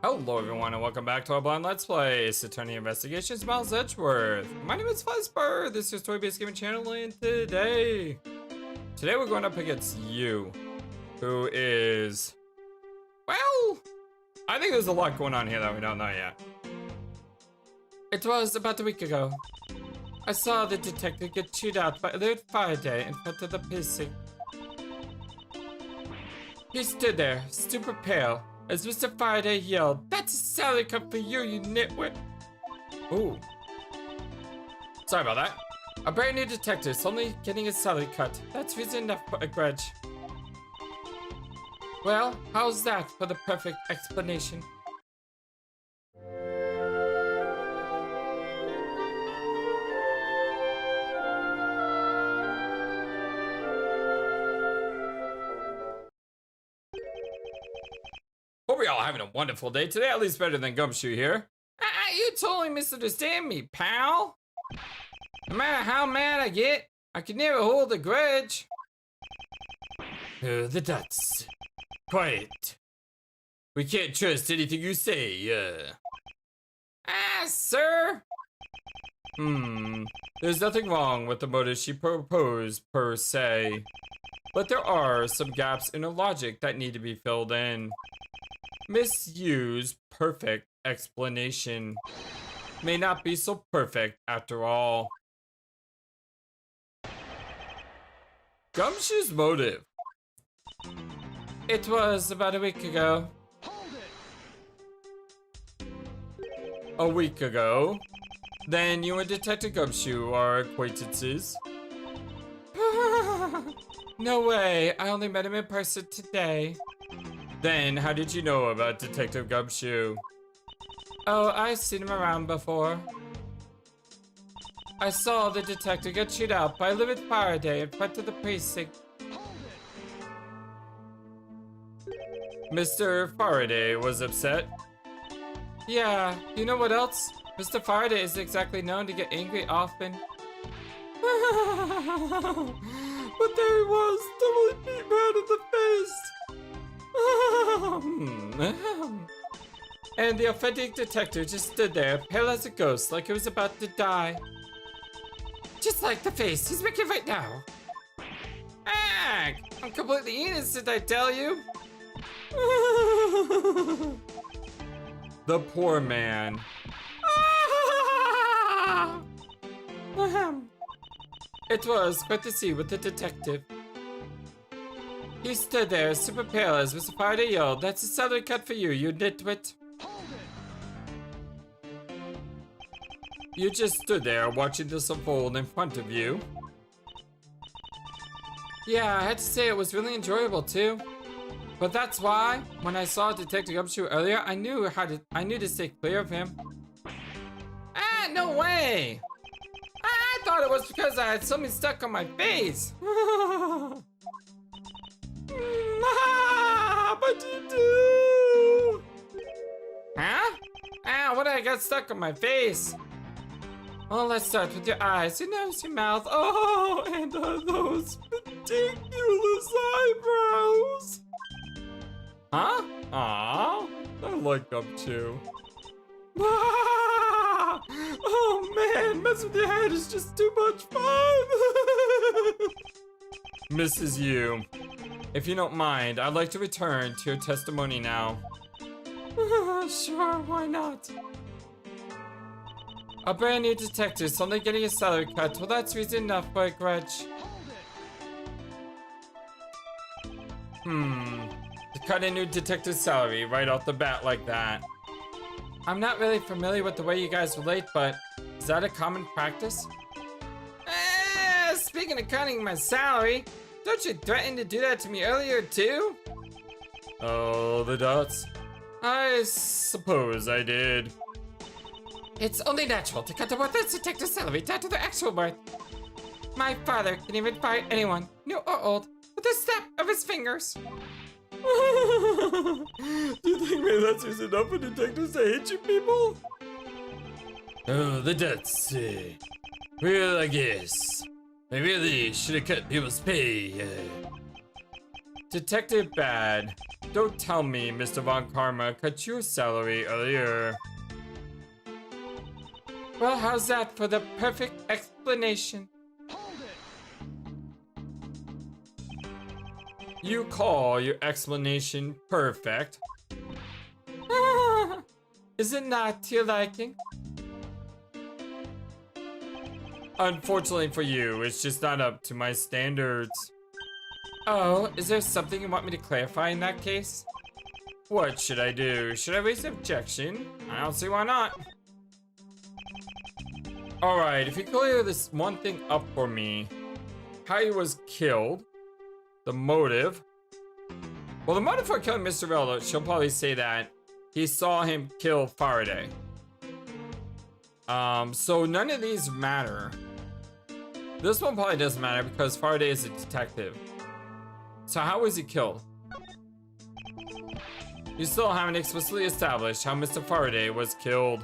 Hello everyone and welcome back to our blind let's play Ace Attorney Investigations Miles Edgeworth. My name is FlightlessBird, this is your story-based gaming channel, and today we're going up against you, who is, well, I think there's a lot going on here that we don't know yet. It was about a week ago. I saw the detective get chewed out by Lord Faraday in front of the precinct. He stood there, super pale, as Mr. Faraday yelled, "That's a salary cut for you, you nitwit!" Ooh. Sorry about that. A brand new detective suddenly getting a salary cut. That's reason enough for a grudge. Well, how's that for the perfect explanation? Hope we all having a wonderful day today, at least better than Gumshoe here. You totally misunderstand me, pal. No matter how mad I get, I can never hold a grudge. The Duts. Quiet. We can't trust anything you say, sir. There's nothing wrong with the motive she proposed, per se. But there are some gaps in her logic that need to be filled in. Misuse perfect explanation may not be so perfect after all. Gumshoe's motive. It was about a week ago. A week ago? Then you and Detective Gumshoe are acquaintances? No way, I only met him in person today. Then, how did you know about Detective Gumshoe? Oh, I've seen him around before. I saw the detective get chewed out by Lord Faraday in front of the precinct. Mr. Faraday was upset? Yeah, you know what else? Mr. Faraday isn't exactly known to get angry often. But there he was, totally beat red in the face. And the offending detective just stood there, pale as a ghost, like he was about to die. Just like the face he's making right now. I'm completely innocent, I tell you. The poor man. It was quite the scene with the detective. He stood there, super pale, as Mr. Faraday yelled, "That's a salary cut for you, you nitwit." You just stood there, watching this unfold in front of you. Yeah, I had to say it was really enjoyable too. But that's why, when I saw Detective Gumshoe earlier, I knew to stay clear of him. No way! I thought it was because I had something stuck on my face. But you do! Huh? What did I got stuck on my face? Well, let's start with your eyes, your nose, your mouth. Oh, and those ridiculous eyebrows. Huh? Aw, I like them too. Oh man, messing with your head is just too much fun. Mrs. Yu, if you don't mind, I'd like to return to your testimony now. Sure, why not? A brand new detective suddenly getting a salary cut. Well, that's reason enough for a grudge. To cut a new detective's salary right off the bat like that. I'm not really familiar with the way you guys relate, but is that a common practice? Speaking of cutting my salary, don't you threaten to do that to me earlier too? Oh, the Duts. I suppose I did. It's only natural to cut the worthless detective's salary down to their actual worth. My father can even fire anyone, new or old, with a snap of his fingers. Do you think maybe that's just enough for detectives to hate you people? Oh, the Duts. Well, I guess. I really should have cut people's pay. Detective Bad. Don't tell me Mr. Von Karma cut your salary earlier. Well, how's that for the perfect explanation? You call your explanation perfect? Is it not to your liking? Unfortunately for you, it's just not up to my standards. Oh, is there something you want me to clarify in that case? What should I do? Should I raise an objection? I don't see why not. Alright, if you clear this one thing up for me. How he was killed. The motive. Well, the motive for killing Mr. Rello, she'll probably say that he saw him kill Faraday. So none of these matter. This one probably doesn't matter because Faraday is a detective. So how was he killed? You still haven't explicitly established how Mr. Faraday was killed.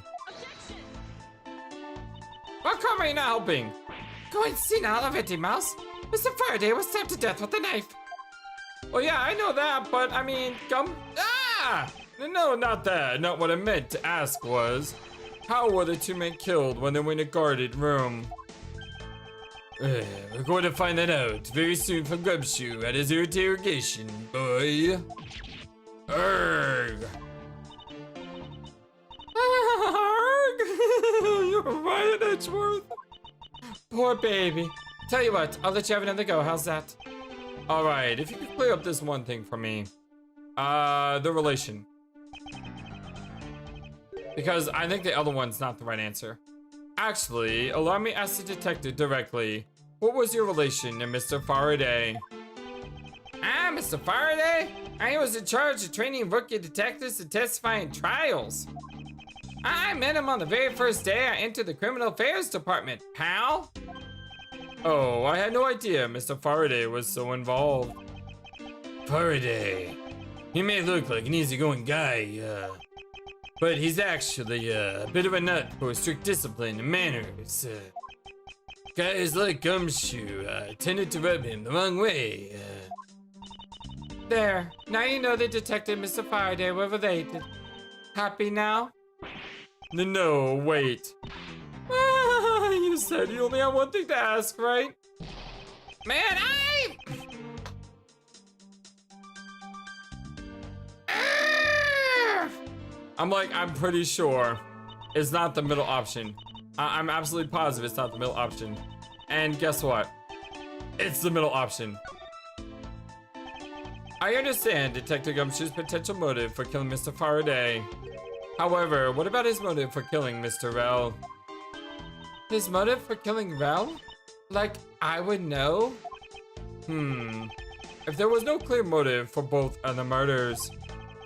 How come are you not helping? Go and see now, Lavetti Mouse. Mr. Faraday was stabbed to death with a knife. Well, yeah, I know that, but I mean, no, not that. Not what I meant to ask was, how were the two men killed when they were in a guarded room? We're going to find that out very soon from Gumshoe at his interrogation, boy. Arrgh. Arrgh. You're right, Edgeworth. Poor baby. Tell you what, I'll let you have another go. How's that? All right, if you could clear up this one thing for me. The relation. Because I think the other one's not the right answer. Actually, allow me to ask the detective directly. What was your relation to Mr. Faraday? Ah, Mr. Faraday? I was in charge of training rookie detectives to testify in trials. I met him on the very first day I entered the criminal affairs department, pal. Oh, I had no idea Mr. Faraday was so involved. Faraday. He may look like an easygoing guy, but he's actually a bit of a nut for strict discipline and manners. Guys like Gumshoe tended to rub him the wrong way. There, now you know the detective and Mr. Faraday were related. Happy now? No, wait. You said you only have one thing to ask, right? Man, I'm pretty sure it's not the middle option. I'm absolutely positive it's not the middle option. And guess what? It's the middle option. I understand Detective Gumshoe's potential motive for killing Mr. Faraday. However, what about his motive for killing Mr. Rell? His motive for killing Rell? Like, I would know? If there was no clear motive for both of the murders,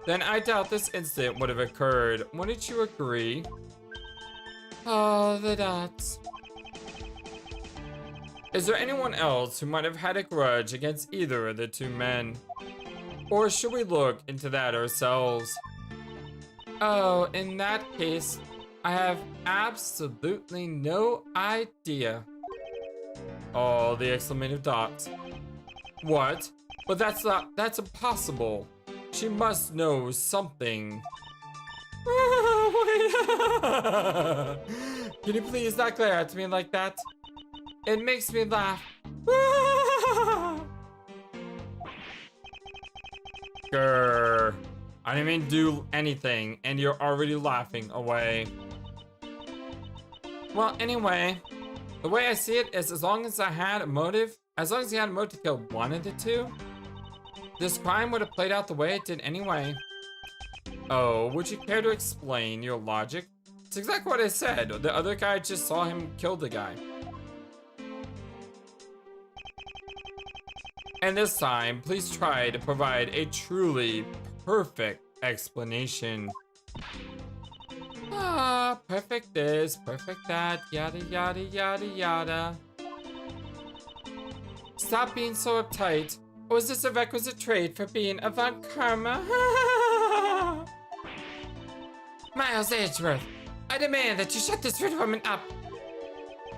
then I doubt this incident would have occurred. Wouldn't you agree? Oh, the dots. Is there anyone else who might have had a grudge against either of the two men? Or should we look into that ourselves? Oh, in that case, I have absolutely no idea. Oh, the exclamative dots. What? But that's impossible. She must know something. Can you please not glare at me like that? It makes me laugh. Grr. I didn't even do anything, and you're already laughing away. Well, anyway, the way I see it is as long as he had a motive to kill one of the two, this crime would have played out the way it did anyway. Oh, would you care to explain your logic? It's exactly what I said. The other guy just saw him kill the guy. And this time, please try to provide a truly perfect explanation. Ah, perfect this, perfect that, yada yada yada yada. Stop being so uptight. Or is this a requisite trait for being a Von Karma? Miles Edgeworth, I demand that you shut this rude woman up.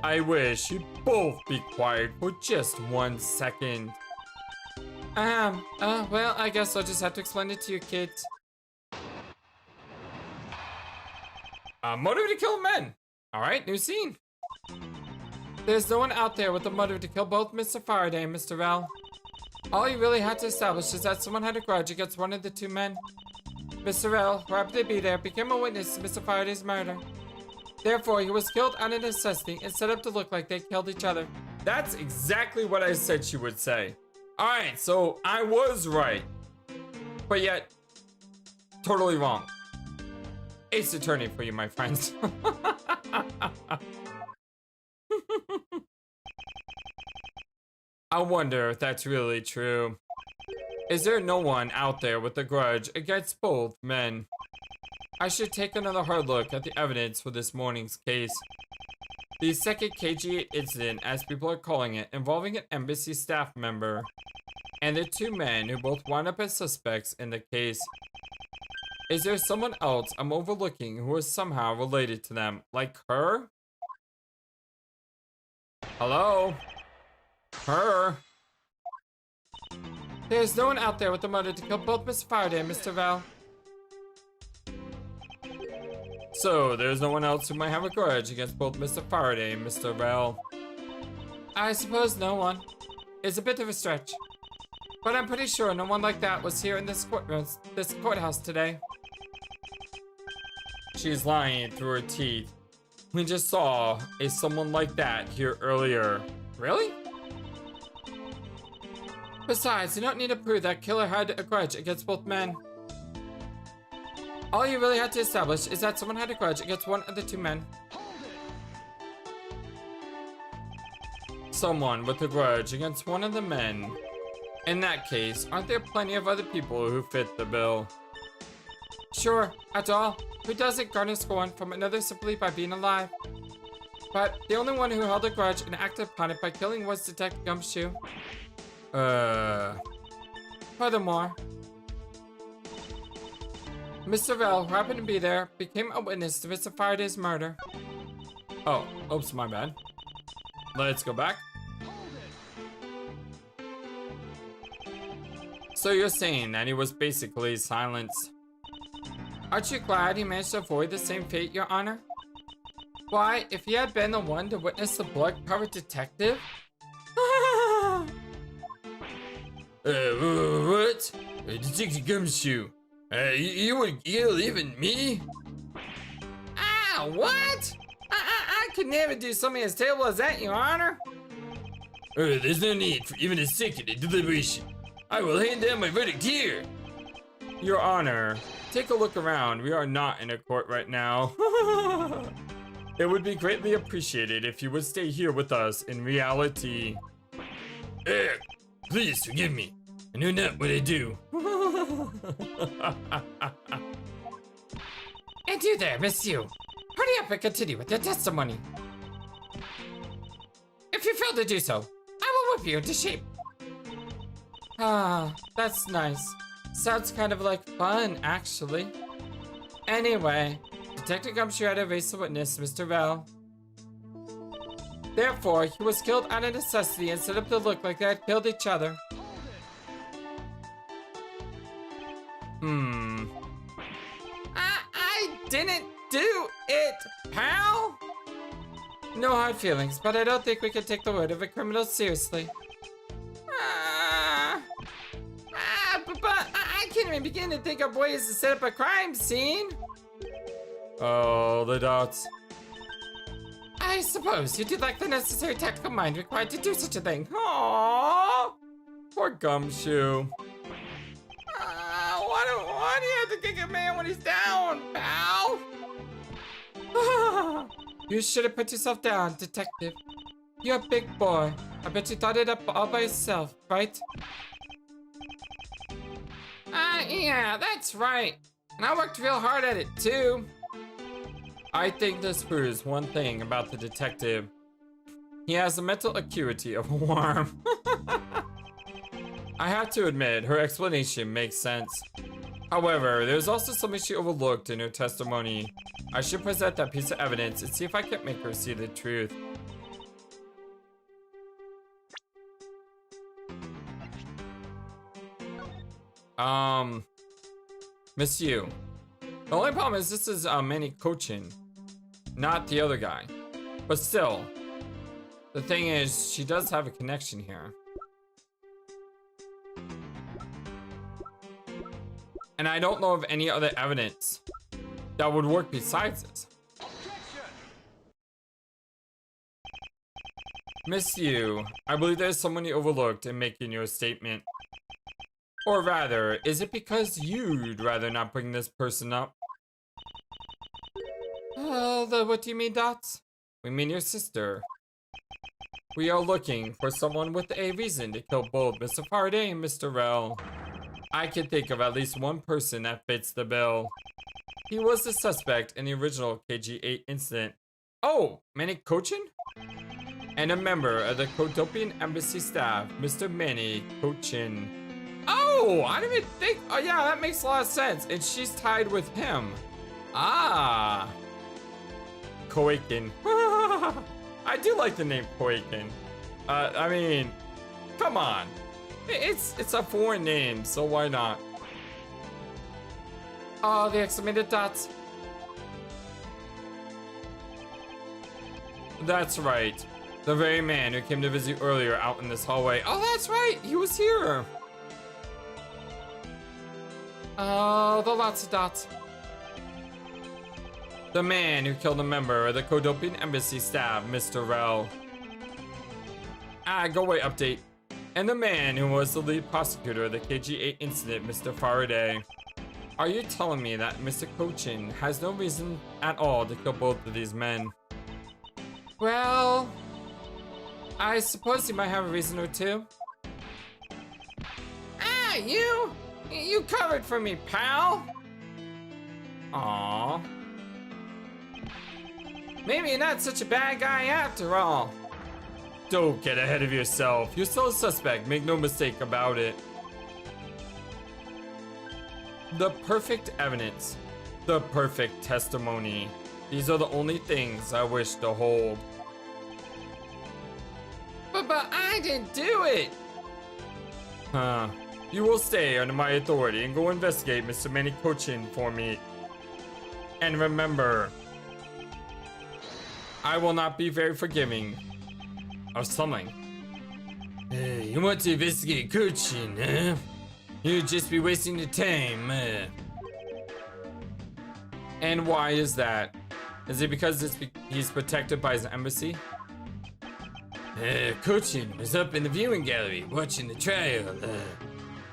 I wish you'd both be quiet for just 1 second. Well, I guess I'll just have to explain it to you, kids. Motive to kill men. Alright, new scene. There's no one out there with a motive to kill both Mr. Faraday and Mr. Val. All you really had to establish is that someone had a grudge against one of the two men. Mr. Val, who happened to be there, became a witness to Mr. Faraday's murder. Therefore, he was killed out of necessity and set up to look like they killed each other. That's exactly what I said she would say. Alright, so I was right. But yet, totally wrong. Ace Attorney for you, my friends. I wonder if that's really true. Is there no one out there with a grudge against both men? I should take another hard look at the evidence for this morning's case. The second KG8 incident, as people are calling it, involving an embassy staff member and the two men who both wound up as suspects in the case. Is there someone else I'm overlooking who is somehow related to them, like her? Hello? Her? There's no one out there with the motive to kill both Mr. Faraday and Mr. Val. So, there's no one else who might have a grudge against both Mr. Faraday and Mr. Val. I suppose no one. It's a bit of a stretch. But I'm pretty sure no one like that was here in this courthouse today. She's lying through her teeth. We just saw someone like that here earlier. Really? Besides, you don't need to prove that killer had a grudge against both men. All you really had to establish is that someone had a grudge against one of the two men. Someone with a grudge against one of the men. In that case, aren't there plenty of other people who fit the bill? Sure, after all, who doesn't garner scorn from another simply by being alive? But the only one who held a grudge and acted upon it by killing was Detective Gumshoe. Furthermore, Mr. Val, who happened to be there, became a witness to Mr. Faraday's murder. Oh, oops, my bad. Let's go back. So you're saying that he was basically silenced. Aren't you glad he managed to avoid the same fate, Your Honor? Why, if he had been the one to witness the blood-covered detective? What? Detective Gumshoe. You leaving me? Ah, what? I could never do something as terrible as that, Your Honor. There's no need for even a second of deliberation. I will hand down my verdict here. Your Honor, take a look around. We are not in a court right now. It would be greatly appreciated if you would stay here with us in reality. Please forgive me. I know not what I do. And you there, Miss You. Hurry up and continue with your testimony. If you fail to do so, I will whip you into shape. Ah, that's nice. Sounds kind of like fun, actually. Anyway, Detective Gumshoe had erased the witness, Mr. Val. Therefore, he was killed out of necessity and set up to look like they had killed each other. I didn't do it, pal! No hard feelings, but I don't think we can take the word of a criminal seriously. But I can't even begin to think of ways to set up a crime scene. Oh, the dots. I suppose you did lack the necessary tactical mind required to do such a thing. Aww, poor Gumshoe. Why do you have to kick a man when he's down, pal? You should have put yourself down, detective. You're a big boy. I bet you thought it up all by yourself, right? Yeah, that's right. And I worked real hard at it, too. I think this proves one thing about the detective. He has the mental acuity of a worm. I have to admit, her explanation makes sense. However, there's also something she overlooked in her testimony. I should present that piece of evidence and see if I can make her see the truth. Miss Yu. The only problem is this is Manny Cochin, not the other guy. But still, the thing is, she does have a connection here. And I don't know of any other evidence that would work besides this. Miss Yu, I believe there's someone you overlooked in making your statement. Or rather, is it because you'd rather not bring this person up? What do you mean, Dots? We mean your sister. We are looking for someone with a reason to kill both Mr. Faraday and Mr. Rell. I can think of at least one person that fits the bill. He was the suspect in the original KG-8 incident. Oh, Manny Cochin? And a member of the Kodopian Embassy staff, Mr. Manny Cochin. Oh, I didn't even think. Oh, yeah, that makes a lot of sense. And she's tied with him. Ah. Koikin. I do like the name Koikin. I mean, come on. It's a foreign name, so why not? Oh, the exclamated dots. That's right. The very man who came to visit you earlier out in this hallway. Oh, that's right. He was here. Oh, the lots of dots. The man who killed a member of the Kodopian Embassy staff, Mr. Rell. Go away, update. And the man who was the lead prosecutor of the KG-8 incident, Mr. Faraday. Are you telling me that Mr. Cochin has no reason at all to kill both of these men? Well, I suppose he might have a reason or two. Ah, you covered for me, pal. Aww. Maybe you're not such a bad guy after all. Don't get ahead of yourself. You're still a suspect, make no mistake about it. The perfect evidence. The perfect testimony. These are the only things I wish to hold. But I didn't do it! Huh. You will stay under my authority and go investigate Mr. Manny Cochin for me. And remember, I will not be very forgiving of something. You want to investigate Cochin, huh? You'd just be wasting your time. And why is that? Is it because he's protected by his embassy? Cochin was up in the viewing gallery watching the trial.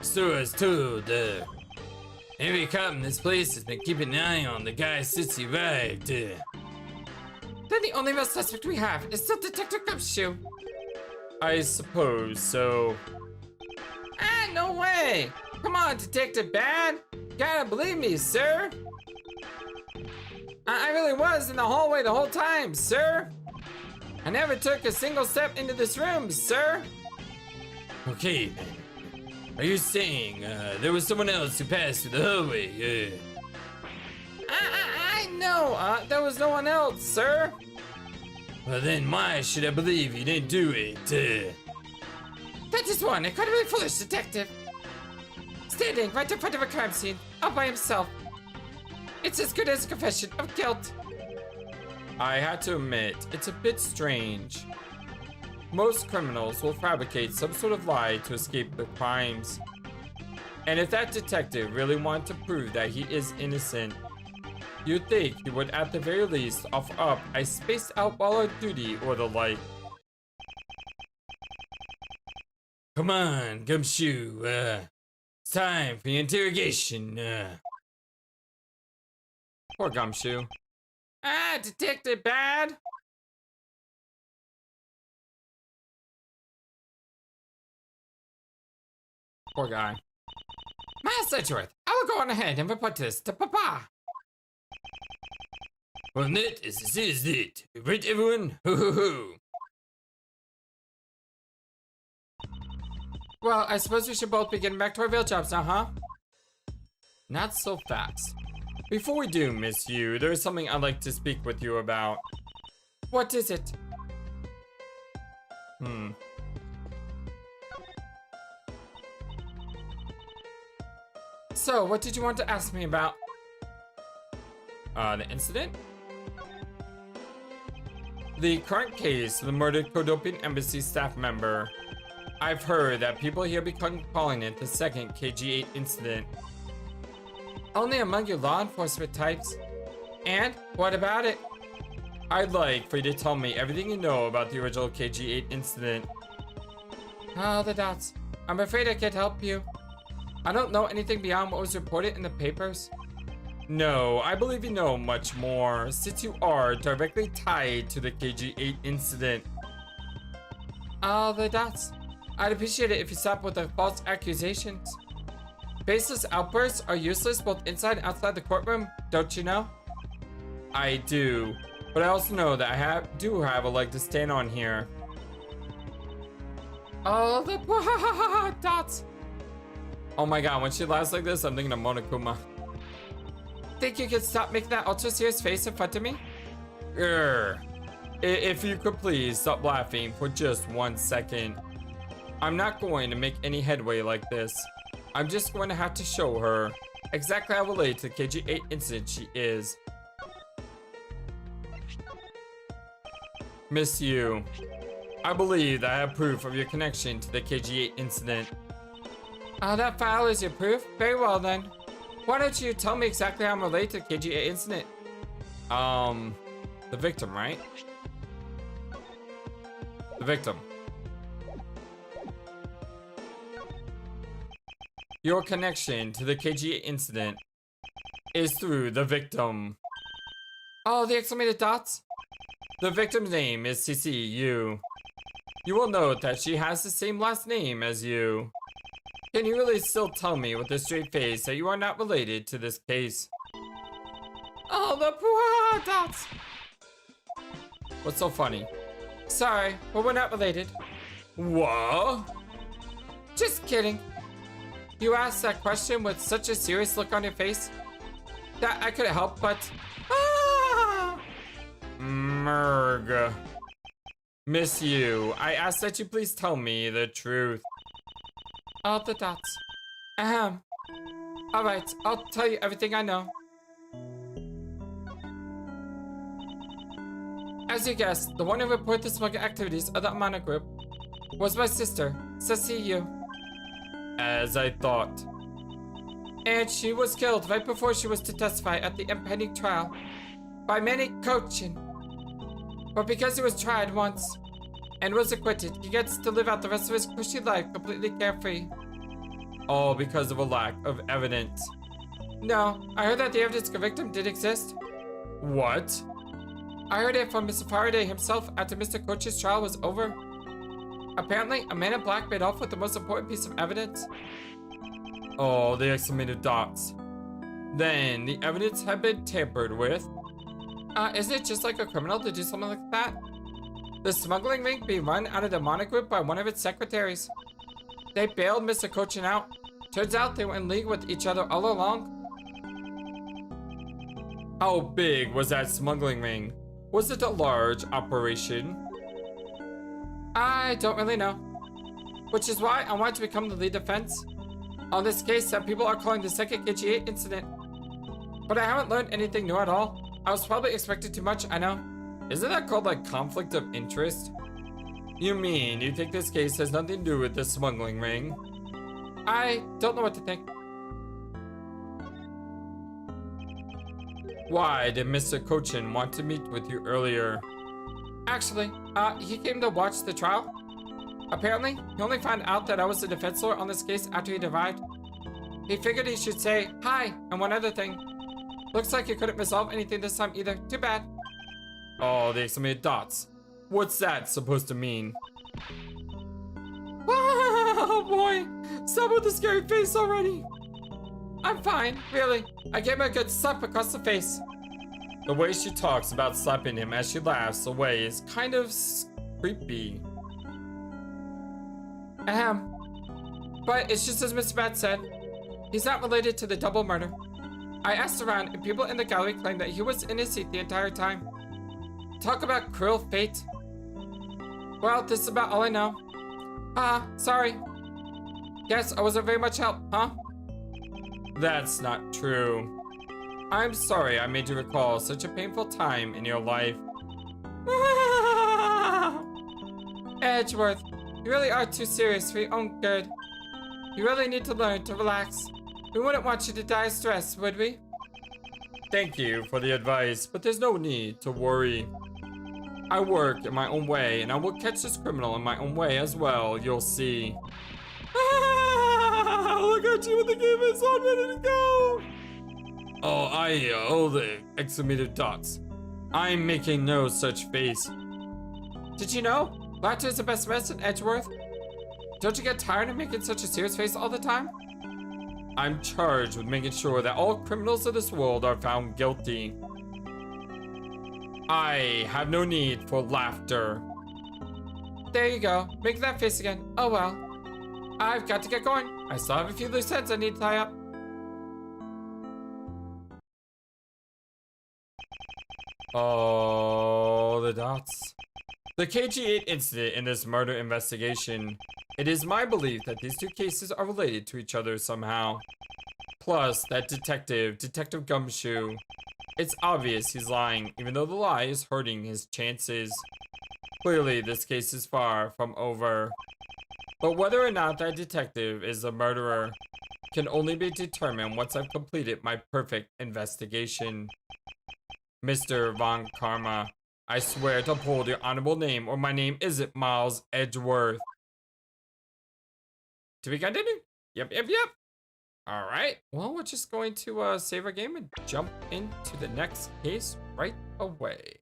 So I was told. Every cop in this place has been keeping an eye on the guy since he arrived. Then the only real suspect we have is still Detective Gumshoe. I suppose so. Ah, no way! Come on, Detective Bad! Gotta believe me, sir! I really was in the hallway the whole time, sir! I never took a single step into this room, sir! Okay, are you saying there was someone else who passed through the hallway? I know, there was no one else, sir! Well then, why should I believe you didn't do it? That is one incredibly foolish detective. Standing right in front of a crime scene, all by himself. It's as good as a confession of guilt. I had to admit, it's a bit strange. Most criminals will fabricate some sort of lie to escape their crimes. And if that detective really wanted to prove that he is innocent, you'd think he would at the very least offer up a spaced out while on duty or the like. Come on, Gumshoe, it's time for the interrogation. Poor Gumshoe. Detective Bad? Poor guy. Master Edgeworth, I will go on ahead and report this to Papa. Well, that is it. Right, everyone? Ho ho ho. Well, I suppose we should both be getting back to our real jobs now, huh? Not so fast. Before we do, Miss Yu, there is something I'd like to speak with you about. What is it? So, what did you want to ask me about? The incident? The current case of the murdered Kodopian Embassy staff member. I've heard that people here become calling it the second KG-8 incident. Only among you law enforcement types. And what about it? I'd like for you to tell me everything you know about the original KG-8 incident. Oh, the dots. I'm afraid I can't help you. I don't know anything beyond what was reported in the papers. No, I believe you know much more, since you are directly tied to the KG-8 incident. Oh, the dots. I'd appreciate it if you stop with the false accusations. Baseless outbursts are useless both inside and outside the courtroom, don't you know? I do, but I also know that I do have a leg to stand on here. Oh, the dots. Oh my god, when she laughs like this, I'm thinking of Monokuma. Think you could stop making that ultra serious face in front of me? If you could please stop laughing for just 1 second. I'm not going to make any headway like this. I'm just going to have to show her exactly how related to the KG-8 incident she is. Miss Yu, I believe that I have proof of your connection to the KG-8 incident. Oh, that file is your proof? Very well then. Why don't you tell me exactly how I'm related to the KG-8 incident? The victim, right? The victim. Your connection to the KG-8 incident is through the victim. Oh, the exclamated dots? The victim's name is CC Yu. You will note that she has the same last name as you. Can you really still tell me with a straight face that you are not related to this case? Oh, the dots! What's so funny? Sorry, but we're not related. What? Just kidding. You asked that question with such a serious look on your face that I couldn't help but... Ah! Merg. Miss Yu, I ask that you please tell me the truth. Oh, the dots. Ahem. Alright, I'll tell you everything I know. As you guessed, the one who reported the smuggling activities of the Amana group was my sister, CC Yu. As I thought. And she was killed right before she was to testify at the impending trial by Manny Kochin. But because he was tried once and was acquitted, he gets to live out the rest of his cushy life completely carefree. All because of a lack of evidence. No, I heard that the evidence of the victim did exist. What? I heard it from Mr. Faraday himself after Mr. Kochin's trial was over. Apparently, a man in black made off with the most important piece of evidence. Oh, the exclamated dots. Then, the evidence had been tampered with. Isn't it just like a criminal to do something like that? The smuggling ring being run out of the Amana group by one of its secretaries. They bailed Mr. Kochin out. Turns out they were in league with each other all along. How big was that smuggling ring? Was it a large operation? I don't really know. Which is why I wanted to become the lead defense on this case that people are calling the second KG-8 incident. But I haven't learned anything new at all. I was probably expecting too much, I know. Isn't that called like conflict of interest? You mean you think this case has nothing to do with the smuggling ring? I don't know what to think. Why did Mr. Kochin want to meet with you earlier? Actually, he came to watch the trial. Apparently, he only found out that I was the defense lawyer on this case after he arrived. He figured he should say hi and one other thing. Looks like he couldn't resolve anything this time either. Too bad. Oh, the exclamated dots. What's that supposed to mean? Oh boy, stop with the scary face already. I'm fine, really. I gave him a good slap across the face. The way she talks about slapping him as she laughs away is kind of creepy. Ahem. But it's just as Mr. Bat said. He's not related to the double murder. I asked around and people in the gallery claimed that he was in his seat the entire time. Talk about cruel fate. Well, this is about all I know. Sorry. Guess I wasn't very much help, huh? That's not true. I'm sorry I made you recall such a painful time in your life. Edgeworth, you really are too serious for your own good. You really need to learn to relax. We wouldn't want you to die of stress, would we? Thank you for the advice, but there's no need to worry. I work in my own way, and I will catch this criminal in my own way as well, you'll see. Look at you with the game is on, ready to go! Oh, the exclamated dots. I'm making no such face. Did you know? Laughter is the best medicine, Edgeworth. Don't you get tired of making such a serious face all the time? I'm charged with making sure that all criminals of this world are found guilty. I have no need for laughter. There you go. Make that face again. Oh well. I've got to get going. I still have a few loose ends I need to tie up. Oh, the dots. The KG-8 incident in this murder investigation. It is my belief that these two cases are related to each other somehow. Plus, that Detective Gumshoe. It's obvious he's lying, even though the lie is hurting his chances. Clearly, this case is far from over. But whether or not that detective is the murderer can only be determined once I've completed my perfect investigation. Mr. Von Karma, I swear to uphold your honorable name or my name isn't Miles Edgeworth. Do we continue? Yep. Alright, well, we're just going to save our game and jump into the next case right away.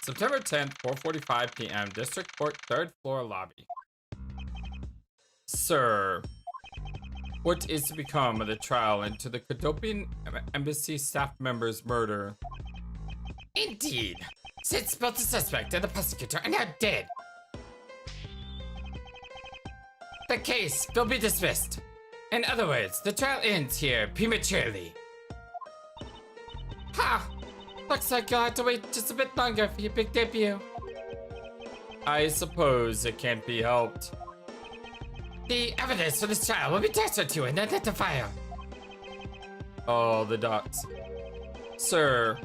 September 10th, 4:45 p.m., District Court, 3rd floor lobby. Sir, what is to become of the trial into the Cadopian Embassy staff member's murder? Indeed. Since both the suspect and the prosecutor are now dead, the case will be dismissed. In other words, the trial ends here prematurely. Ha! Looks like you'll have to wait just a bit longer for your big debut. I suppose it can't be helped. The evidence for this trial will be transferred to an identifier. Oh, the dots. Sir,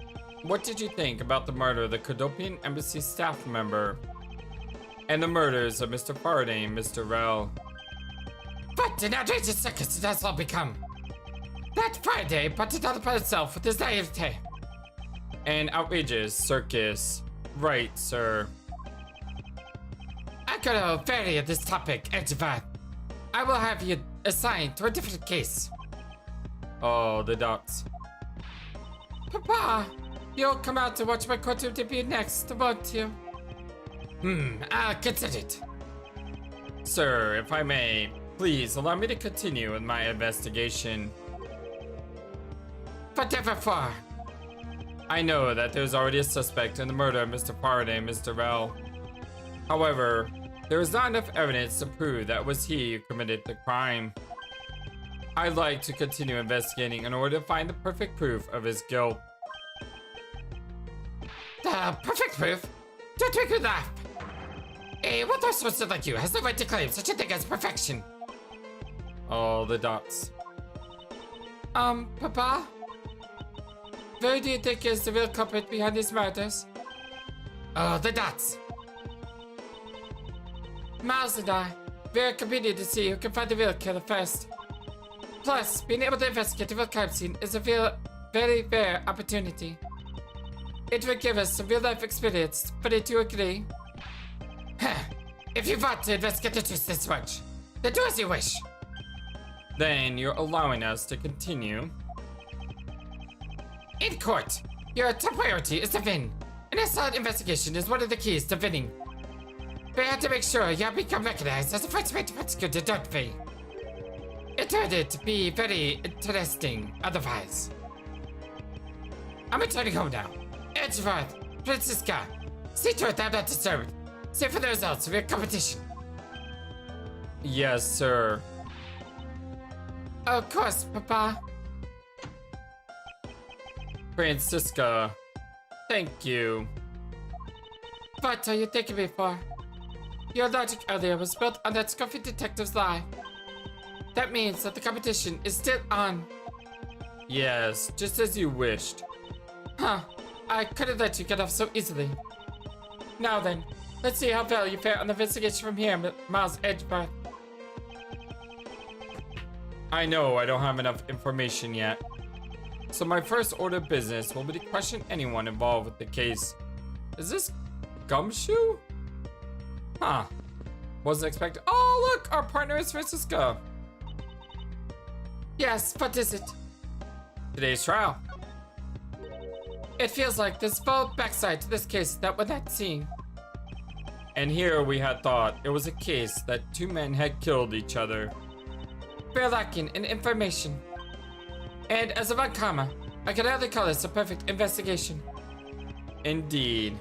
what did you think about the murder of the Cadopian Embassy staff member and the murders of Mr. Faraday and Mr. Rell? What an outrageous circus it has all become. That Friday put it all upon itself with his naivete. An outrageous circus. Right, sir. I could vary at this topic, Edgeworth. I will have you assigned to a different case. Oh, the dots. Papa, you'll come out to watch my courtroom debut next, won't you? I'll consider it. Sir, if I may, please allow me to continue with my investigation. Whatever for? I know that there's already a suspect in the murder of Mr. Faraday and Mr. Rell. However, there is not enough evidence to prove that it was he who committed the crime. I'd like to continue investigating in order to find the perfect proof of his guilt. The perfect proof? Don't make me laugh. A one-horse soldier like you has no right to claim such a thing as perfection. Oh, the dots. Papa? Who do you think is the real culprit behind these murders? Oh, the dots. Miles and I, we're competing to see who can find the real killer first. Plus, being able to investigate the real crime scene is a very rare opportunity. It will give us some real-life experience, but do you agree? If you want to investigate the truth this much, then do as you wish. Then you're allowing us to continue. In court, your top priority is to win, and a solid investigation is one of the keys to winning. We have to make sure you become recognized as a first-rate prosecutor, don't we? It would be very interesting otherwise. I'm returning home now. Edgeworth, Francisca, see to it I'm not disturbed. See for the results of your competition. Yes, sir. Of course, Papa. Francisca, thank you. What are you thanking me for? Your logic earlier was built on that scruffy detective's lie. That means that the competition is still on. Yes, just as you wished. Huh. I couldn't let you get off so easily. Now then, let's see how well you fare on the investigation from here, Miles Edgeworth. I know I don't have enough information yet. So my first order of business will be to question anyone involved with the case. Is this Gumshoe? Huh. Wasn't expecting. Oh, look, our partner is Francisca. Yes, what is it? Today's trial. It feels like there's full backside to this case that we're not seeing. And here we had thought it was a case that two men had killed each other. We're lacking in information. And as of karma, I can hardly call this a perfect investigation. Indeed.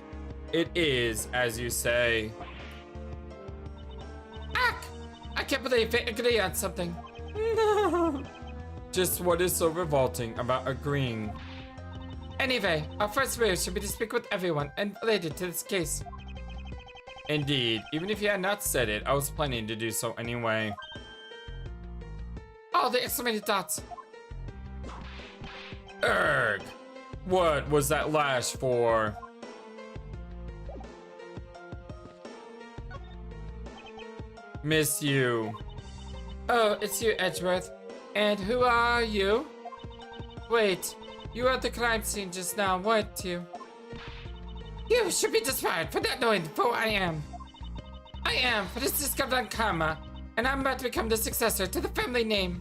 It is, as you say. Ack! I can't believe we agree on something. Just what is so revolting about agreeing? Anyway, our first move should be to speak with everyone and related to this case. Indeed, even if you had not said it, I was planning to do so anyway. Oh, the exclamated dots. Erg! What was that lash for? Miss you. Oh, it's you, Edgeworth. And who are you? Wait, you were at the crime scene just now, weren't you? You should be disfired for not knowing who I am. I am, but it's discovered on karma, and I'm about to become the successor to the family name.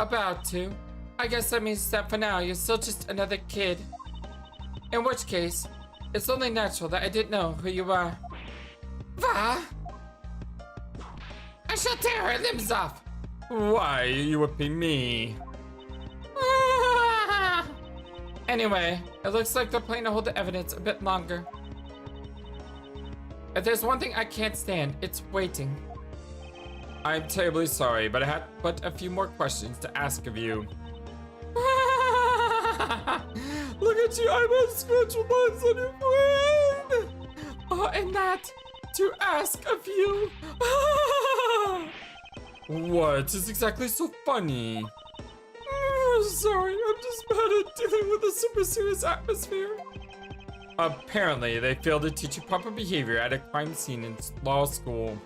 About to. I guess that means that for now, you're still just another kid. In which case, it's only natural that I didn't know who you are. Va? I shall tear her limbs off. Why are you whipping me? Anyway, it looks like they're planning to hold the evidence a bit longer. If there's one thing I can't stand, it's waiting. I'm terribly sorry, but I had but a few more questions to ask of you. Look at you, I have scratch marks on your forehead. Oh, and that to ask of you. What is exactly so funny? Sorry, I'm just bad at dealing with a super serious atmosphere. Apparently, they failed to teach you proper behavior at a crime scene in law school.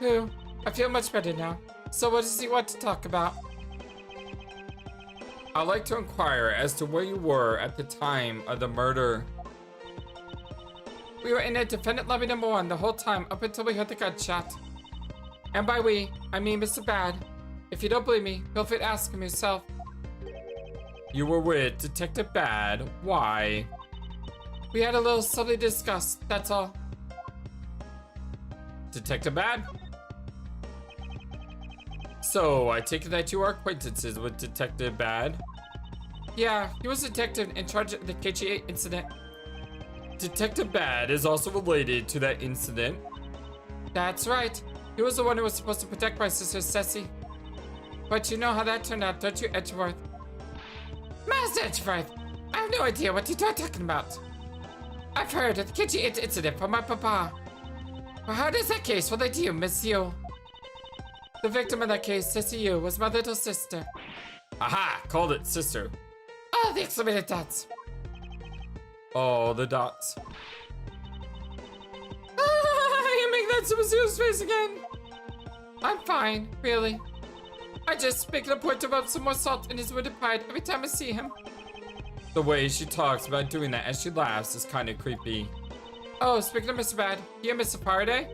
Who? I feel much better now. So what does he want to talk about? I'd like to inquire as to where you were at the time of the murder. We were in a defendant lobby number 1 the whole time up until we heard the gunshot. And by we, I mean Mr. Bad. If you don't believe me, feel free to ask him yourself. You were with Detective Bad. Why? We had a little subtly discussed, that's all. Detective Bad? So, I take it that you are acquaintances with Detective Bad? Yeah, he was a detective in charge of the KGA incident. Detective Bad is also related to that incident? That's right. He was the one who was supposed to protect my sister, Ceci. But you know how that turned out, don't you, Edgeworth? Master Edgeworth, I have no idea what you're talking about. I've heard of the KGA incident from my papa. Well, how does that case relate to you, Miss Yu? The victim in that case, Ceci Yu, was my little sister. Aha! Called it sister. Oh, the exclamated dots. Oh, the dots. You make that super serious face again. I'm fine, really. I just make it a point to rub some more salt in his wounded pride every time I see him. The way she talks about doing that as she laughs is kind of creepy. Oh, speaking of Mr. Bad, he and Mr. Faraday,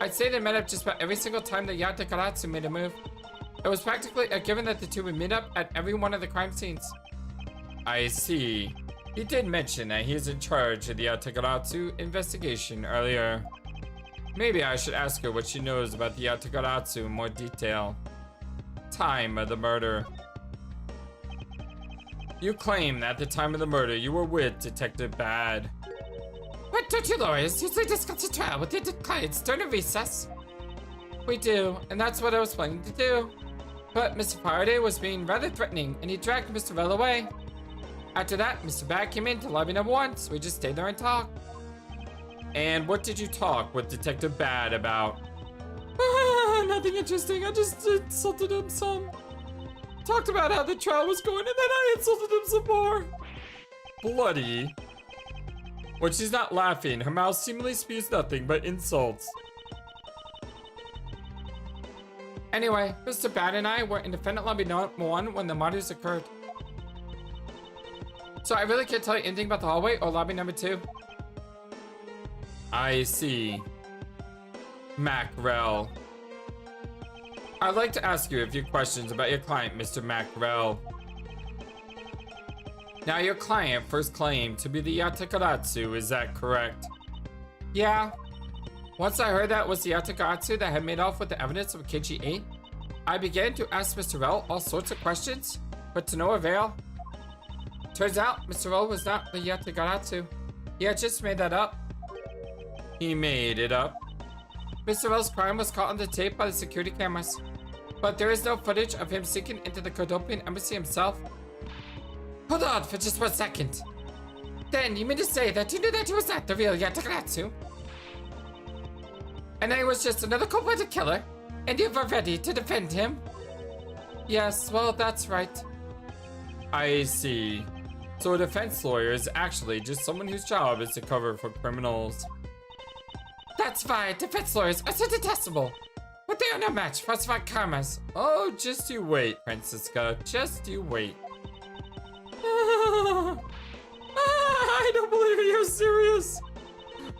I'd say they met up just about every single time the Yata Karatsu made a move. It was practically a given that the two would meet up at every one of the crime scenes. I see. He did mention that he is in charge of the Yatagaratsu investigation earlier. Maybe I should ask her what she knows about the Yatagaratsu in more detail. Time of the murder. You claim that at the time of the murder you were with Detective Bad. But don't you lawyers usually discuss a trial with your clients during a recess? We do, and that's what I was planning to do. But Mr. Faraday was being rather threatening, and he dragged Mr. Bell away. After that, Mr. Bad came into lobby number 1, so we just stayed there and talked. And what did you talk with Detective Bad about? Nothing interesting. I just insulted him some. Talked about how the trial was going, and then I insulted him some more. Bloody. When she's not laughing, her mouth seemingly spews nothing but insults. Anyway, Mr. Bad and I were in defendant lobby number 1 when the murders occurred. So I really can't tell you anything about the hallway or lobby number 2. I see. Macrel. I'd like to ask you a few questions about your client, Mr. Macrel. Now, your client first claimed to be the Yatagaratsu, is that correct? Yeah. Once I heard that was the Yatagaratsu that had made off with the evidence of KG8, I began to ask Mr. Rell all sorts of questions, but to no avail. Turns out, Mr. Rell was not the Yatagaratsu. He had just made that up. He made it up? Mr. Rell's crime was caught on the tape by the security cameras, but there is no footage of him sneaking into the Cordopian embassy himself. Hold on for just 1 second. Then, you mean to say that you knew that he was not the real Yatagaratsu? And that he was just another cold-blooded killer, and you were ready to defend him? Yes, well, that's right. I see. So a defense lawyer is actually just someone whose job is to cover for criminals. That's right, defense lawyers are so detestable. But they are no match for us karmas. Oh, just you wait, Francisca. Just you wait. I don't believe it, you're serious.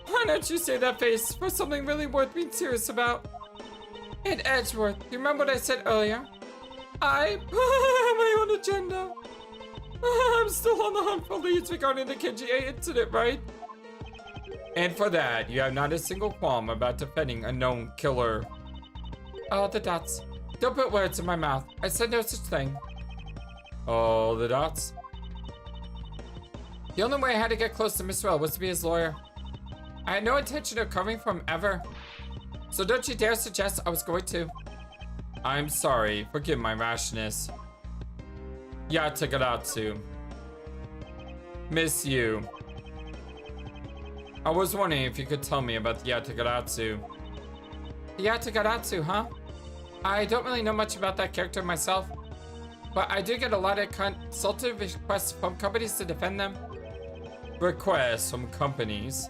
Why don't you save that face for something really worth being serious about? And Edgeworth, you remember what I said earlier? I have my own agenda. I'm still on the hunt for leads regarding the KGA incident, right? And for that, you have not a single qualm about defending a known killer. Oh, the dots. Don't put words in my mouth. I said no such thing. Oh, the dots? The only way I had to get close to Mr. L was to be his lawyer. I had no intention of covering for him ever. So don't you dare suggest I was going to. I'm sorry. Forgive my rashness. Yatagaratsu. Miss you. I was wondering if you could tell me about the Yatagaratsu. The Yatagaratsu, huh? I don't really know much about that character myself, but I do get a lot of consultative requests from companies to defend them. Requests from companies?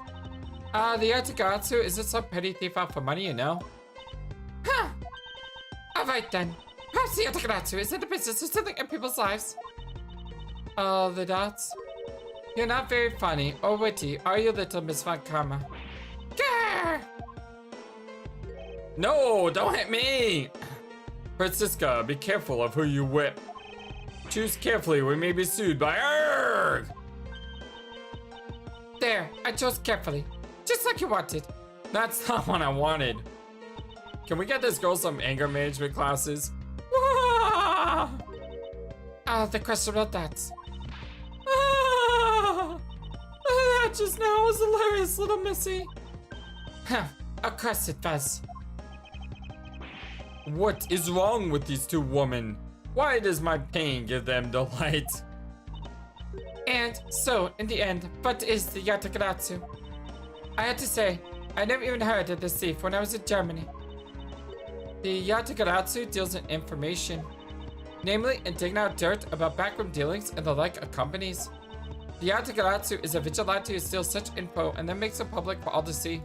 The Yatagaratsu isn't some petty thief out for money, you know? Huh! Alright then. Perhaps the Yatagaratsu is in the business of stealing in people's lives. Oh, the dots. You're not very funny or witty, are you, little Miss Von Karma? Grr! No, don't hit me! Francisca, be careful of who you whip. Choose carefully, we may be sued by ERG! There, I chose carefully. Just like you wanted. That's not what I wanted. Can we get this girl some anger management classes? The questionable dots. That just now was hilarious, little missy. Huh, of course it does. What is wrong with these two women? Why does my pain give them delight? And so, in the end, what is the Yatagaratsu? I had to say, I never even heard of this thief when I was in Germany. The Yatagaratsu deals in information, namely in digging out dirt about backroom dealings and the like of companies. The Yatagaratsu is a vigilante who steals such info and then makes it public for all to see.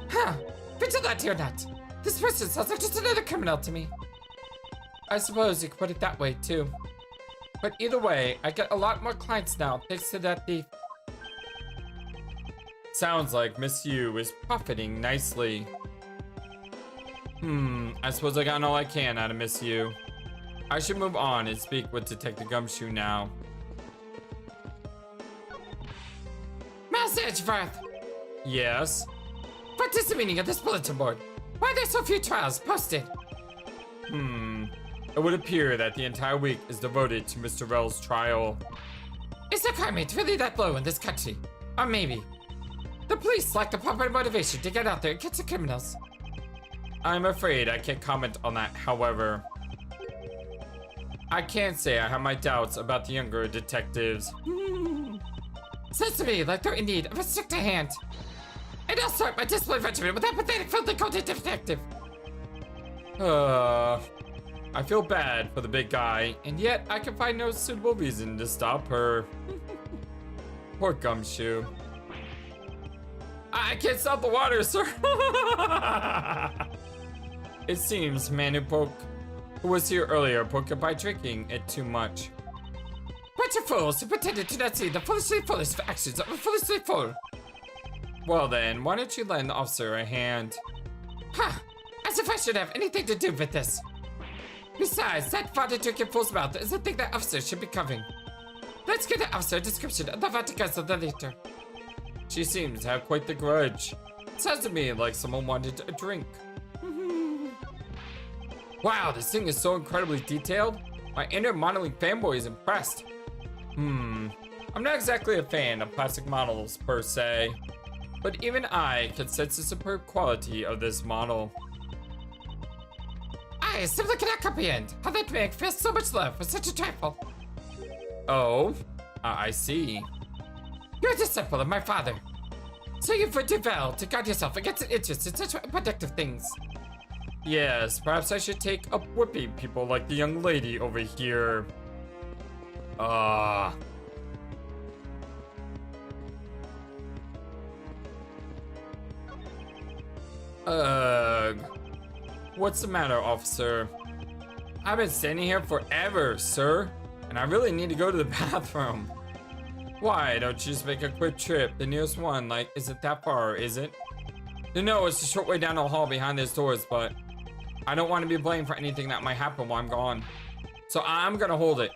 Huh, vigilante or not, this person sounds like just another criminal to me. I suppose you could put it that way too. But either way, I get a lot more clients now thanks to that thief. Sounds like Miss Yu is profiting nicely. I suppose I got all I can out of Miss Yu. I should move on and speak with Detective Gumshoe now. Master Edgeworth! Yes? What is the meaning of this bulletin board? Why are there so few trials posted? It would appear that the entire week is devoted to Mr. Rell's trial. Is the crime rate really that low in this country? Or maybe the police lack the proper motivation to get out there and catch the criminals. I'm afraid I can't comment on that, however. I can't say I have my doubts about the younger detectives. Sounds to me like they're in need of a stricter hand. And I'll start my discipline regimen with that pathetic filthy coded detective. I feel bad for the big guy, and yet I can find no suitable reason to stop her. Poor Gumshoe. I can't stop the water, sir. It seems man who was here earlier broke it by drinking it too much. Bunch of fools who pretended to not see the foolishly foolish actions of a foolishly fool. Well then, why don't you lend the officer a hand? Huh, as if I should have anything to do with this. Besides, that father drinking fool's mouth is the thing that officer should be covering. Let's get the officer a description of the Vatican's of the leader. She seems to have quite the grudge. Sounds to me like someone wanted a drink. Wow, this thing is so incredibly detailed. My inner modeling fanboy is impressed. I'm not exactly a fan of plastic models per se, but even I can sense the superb quality of this model. I simply cannot comprehend how that man feels so much love for such a trifle. Oh, I see. You're a disciple of my father, so you've vowed to guard yourself against an interest in such unproductive things. Yes, perhaps I should take up whipping people like the young lady over here. Ugh. What's the matter, officer? I've been standing here forever, sir, and I really need to go to the bathroom. Why don't you just make a quick trip? The nearest one, like, isn't that far, is it? No, it's a short way down the hall behind these doors, but I don't want to be blamed for anything that might happen while I'm gone. So I'm gonna hold it.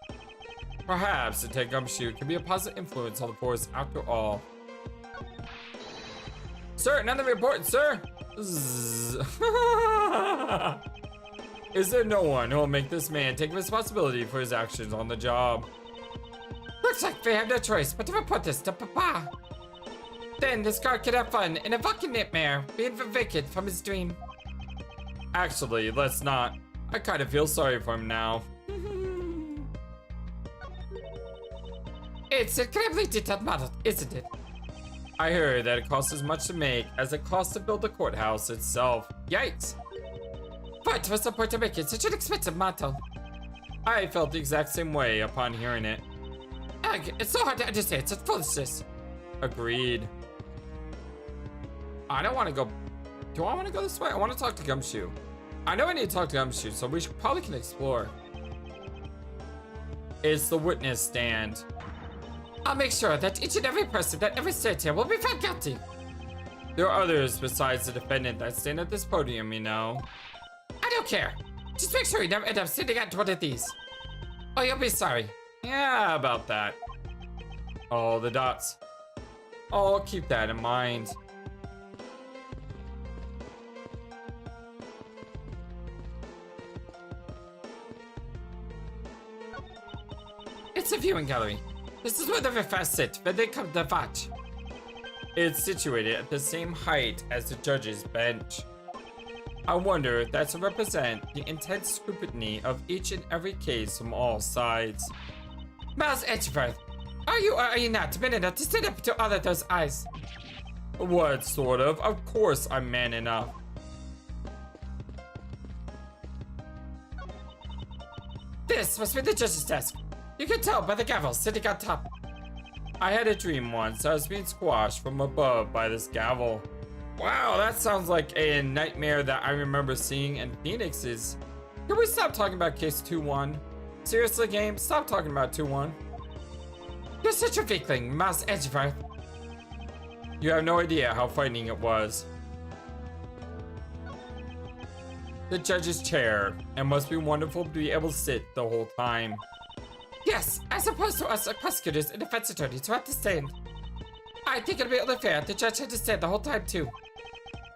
Perhaps to take Gumshoe can be a positive influence on the force after all. Sir, nothing important, sir. Is there no one who will make this man take responsibility for his actions on the job? Looks like they have no choice but to report this to Papa. Then this guard can have fun in a fucking nightmare, being vacant from his dream. Actually, let's not. I kind of feel sorry for him now. It's an incredibly detailed model, isn't it? I heard that it costs as much to make as it costs to build the courthouse itself. Yikes. But what's the point of making such an expensive model? I felt the exact same way upon hearing it. Ugh, it's so hard to understand, it's foolishness. Agreed. I don't want to go. Do I want to go this way? I want to talk to Gumshoe. I know I need to talk to Gumshoe, so we probably can explore. It's the witness stand. I'll make sure that each and every person that ever stands here will be found guilty. There are others besides the defendant that stand at this podium, you know. I don't care. Just make sure you never end up sitting at one of these. Or you'll be sorry. Yeah, about that. Oh, the dots. I'll keep that in mind. It's a viewing gallery. This is where the refers sit when they come to watch. It's situated at the same height as the judge's bench. I wonder if that's to represent the intense scrutiny of each and every case from all sides. Miles Edgeworth, are you or are you not man enough to stand up to all of those eyes? What sort of? Of course I'm man enough. This must be the judge's desk. You can tell by the gavel sitting on top. I had a dream once I was being squashed from above by this gavel. Wow, that sounds like a nightmare that I remember seeing in Phoenix's. Can we stop talking about case 2-1? Seriously, game, stop talking about 2-1. You're such a weakling, Miles Edgeworth. You have no idea how frightening it was. The judge's chair, and must be wonderful to be able to sit the whole time. Yes, as opposed to us prosecutors and defense attorneys who have to stand. I think it'll be only fair if the judge had to stand the whole time too.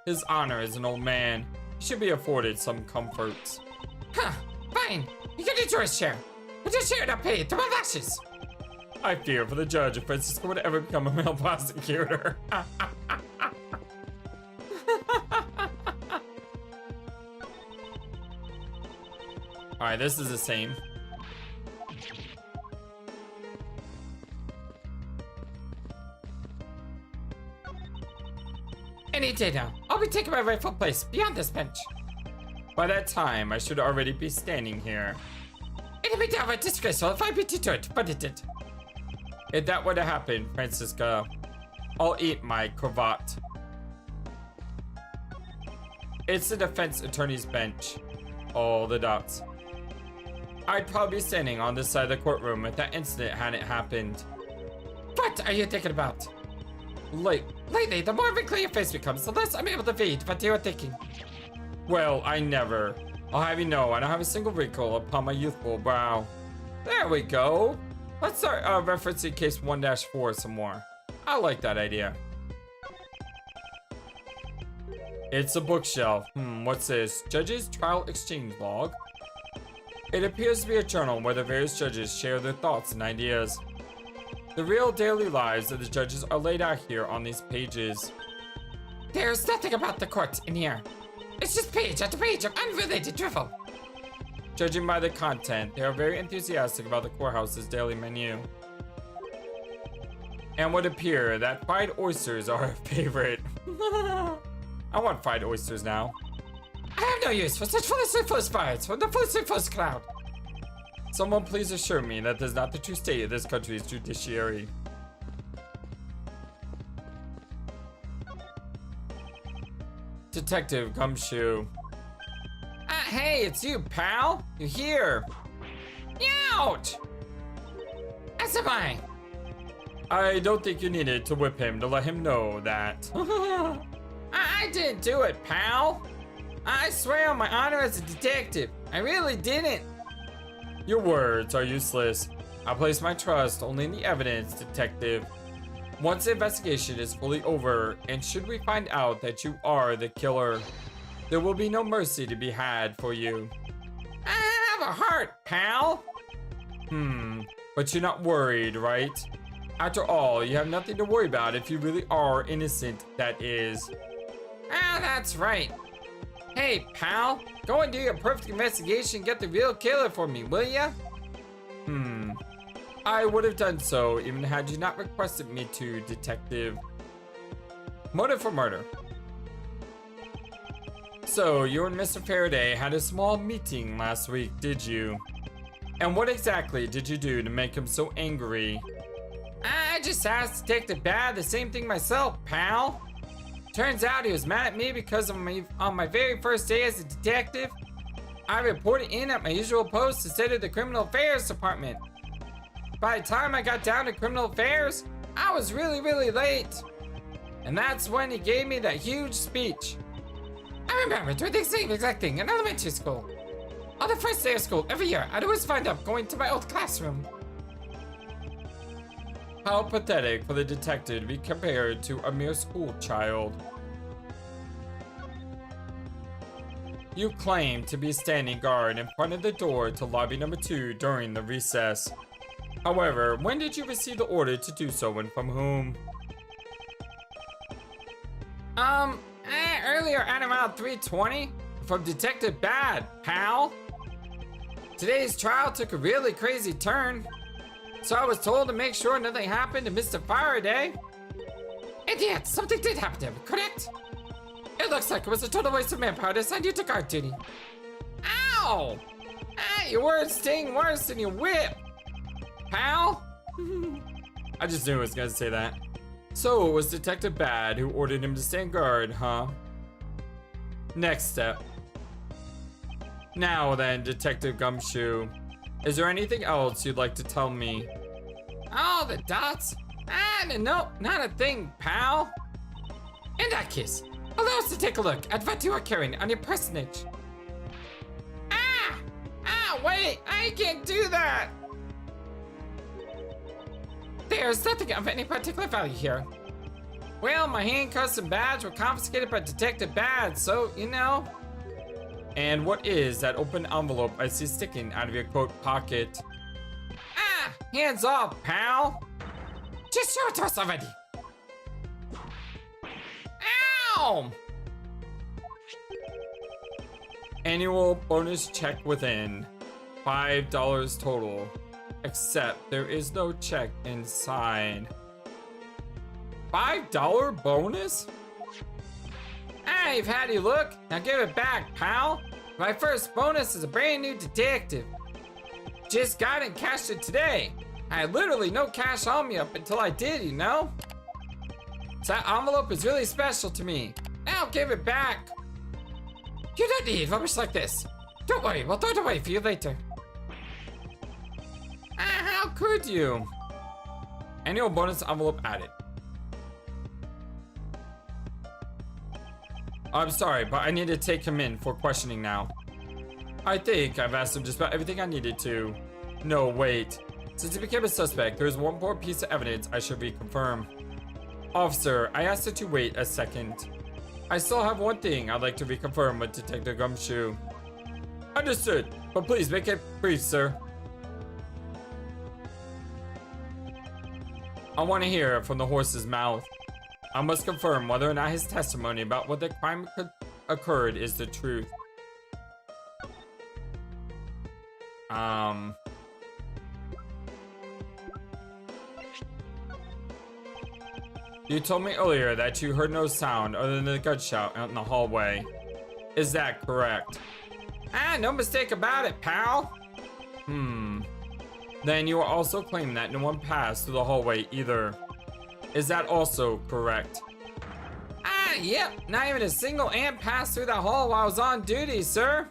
His honor is an old man. He should be afforded some comforts. Huh, fine. You can enjoy his chair. But your chair not paid through my lashes. I fear for the judge if Francisco would ever become a male prosecutor. Alright, this is the same. Any day now, I'll be taking my rightful place beyond this bench. By that time, I should already be standing here. It'd be downright disgraceful if I beat you to it, but it did. If that were to happen, Francisca, I'll eat my cravat. It's the defense attorney's bench. All the dots. I'd probably be standing on this side of the courtroom if that incident hadn't happened. What are you thinking about? Lately, the more wrinkly your face becomes, the less I'm able to read what you're thinking. Well, I never. I'll have you know, I don't have a single wrinkle upon my youthful brow. There we go. Let's start referencing case 1-4 some more. I like that idea. It's a bookshelf. What's this? Judges Trial Exchange Log. It appears to be a journal where the various judges share their thoughts and ideas. The real daily lives of the judges are laid out here on these pages. There's nothing about the court in here. It's just page after page of unrelated drivel. Judging by the content, they are very enthusiastic about the courthouse's daily menu. And would appear that fried oysters are a favorite. I want fried oysters now. I have no use for such foolish birds from the foolish crowd. Someone please assure me that this is not the true state of this country's judiciary. Detective Gumshoe. Hey, it's you, pal. You're here. Ouch! As am I. I don't think you needed to whip him to let him know that. I didn't do it, pal. I swear on my honor as a detective, I really didn't. Your words are useless. I place my trust only in the evidence, detective. Once the investigation is fully over, and should we find out that you are the killer, there will be no mercy to be had for you. I have a heart, pal. But you're not worried, right? After all, you have nothing to worry about if you really are innocent, that is. That's right. Hey, pal, go and do your perfect investigation and get the real killer for me, will ya? I would have done so even had you not requested me to, detective. Motive for murder. So, you and Mr. Faraday had a small meeting last week, did you? And what exactly did you do to make him so angry? I just asked Detective Bad the same thing myself, pal. Turns out he was mad at me because on my very first day as a detective, I reported in at my usual post instead of the Criminal Affairs Department. By the time I got down to Criminal Affairs, I was really late. And that's when he gave me that huge speech. I remember doing the same exact thing in elementary school. On the first day of school every year, I'd always wind up going to my old classroom. How pathetic for the detective to be compared to a mere school child. You claim to be standing guard in front of the door to lobby number 2 during the recess. However, when did you receive the order to do so and from whom? Earlier at around 3:20 from Detective Bad, pal. Today's trial took a really crazy turn, so I was told to make sure nothing happened to Mr. Faraday. And yet, something did happen to him, correct? It looks like it was a total waste of manpower to send you to guard duty. Ow! Your words sting worse than your whip, pal. I just knew I was gonna say that. So it was Detective Bad who ordered him to stand guard, huh? Next step. Now then, Detective Gumshoe, is there anything else you'd like to tell me? Oh, the dots? No, not a thing, pal. In that case, allow us to take a look at what you are carrying on your personage. Wait, I can't do that. There's nothing of any particular value here. Well, my handcuffs and badge were confiscated by Detective Bad, so, you know. And what is that open envelope I see sticking out of your coat pocket? Hands off, pal. Just show it to us already. Ow! Annual bonus check within. $5 total. Except there is no check inside. $5 bonus? I've had you look. Now give it back, pal. My first bonus is a brand new detective. Just got it and cashed it today. I had literally no cash on me up until I did, you know? So that envelope is really special to me. Now give it back. You don't need rubbish like this. Don't worry, we'll throw it away for you later. How could you? Annual bonus envelope added. I'm sorry, but I need to take him in for questioning now. I think I've asked him just about everything I needed to. No, wait. Since he became a suspect, there's one more piece of evidence I should reconfirm. Officer, I asked you to wait a second. I still have one thing I'd like to reconfirm with Detective Gumshoe. Understood, but please make it brief, sir. I want to hear it from the horse's mouth. I must confirm whether or not his testimony about what the crime occurred is the truth. You told me earlier that you heard no sound other than the gunshot out in the hallway. Is that correct? No mistake about it, pal. Then you are also claiming that no one passed through the hallway either. Is that also correct? Yep. Not even a single ant passed through the hall while I was on duty, sir.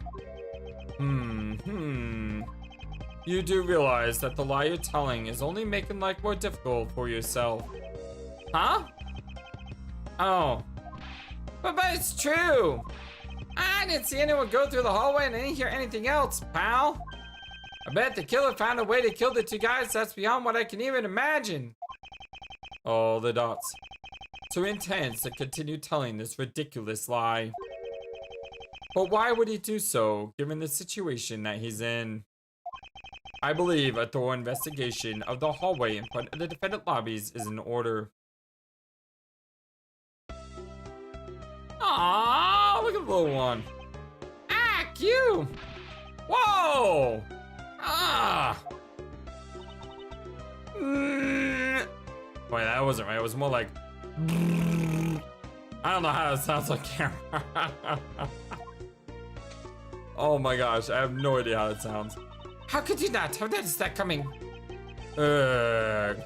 You do realize that the lie you're telling is only making life more difficult for yourself. Huh? Oh. But it's true. I didn't see anyone go through the hallway and I didn't hear anything else, pal. I bet the killer found a way to kill the two guys that's beyond what I can even imagine. All the dots. So he intends to continue telling this ridiculous lie. But why would he do so, given the situation that he's in? I believe a thorough investigation of the hallway in front of the defendant lobbies is in order. Aww, look at the little one. Cute. Whoa. Wait, that wasn't right. It was more like. I don't know how it sounds on camera. Oh my gosh, I have no idea how it sounds. How could you not? How noticed that coming? Was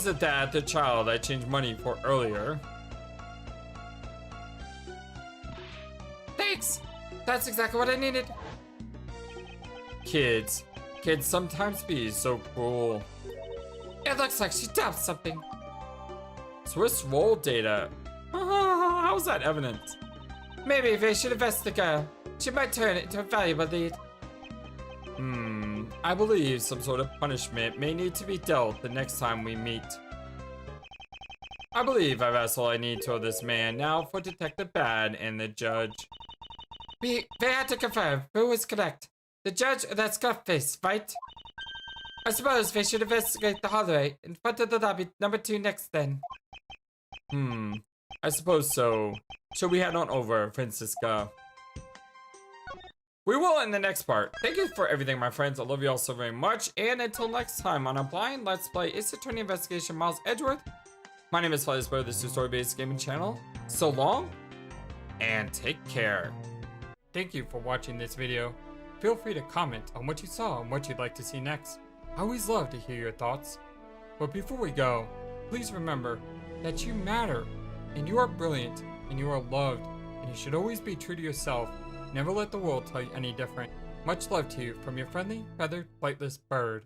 it that the child I changed money for earlier? Thanks! That's exactly what I needed. Kids sometimes be so cruel. It looks like she dumped something. Swiss roll data. How is that evidence? Maybe if they should investigate the girl, she might turn it into a valuable lead. I believe some sort of punishment may need to be dealt the next time we meet. I believe I've asked all I need to of this man. Now for Detective Bad and the judge. They had to confirm who was correct. The judge or that Scarface, right? I suppose they should investigate the hallway in front of the lobby number 2 next then. I suppose so. Shall we head on over, Francisca? We will in the next part. Thank you for everything, my friends. I love you all so very much. And until next time on a blind Let's Play Ace Attorney Investigation Miles Edgeworth. My name is FlightlessBird. This is your story-based gaming channel. So long, and take care. Thank you for watching this video. Feel free to comment on what you saw and what you'd like to see next. I always love to hear your thoughts. But before we go, please remember that you matter, and you are brilliant, and you are loved, and you should always be true to yourself. Never let the world tell you any different. Much love to you from your friendly, feathered, flightless bird.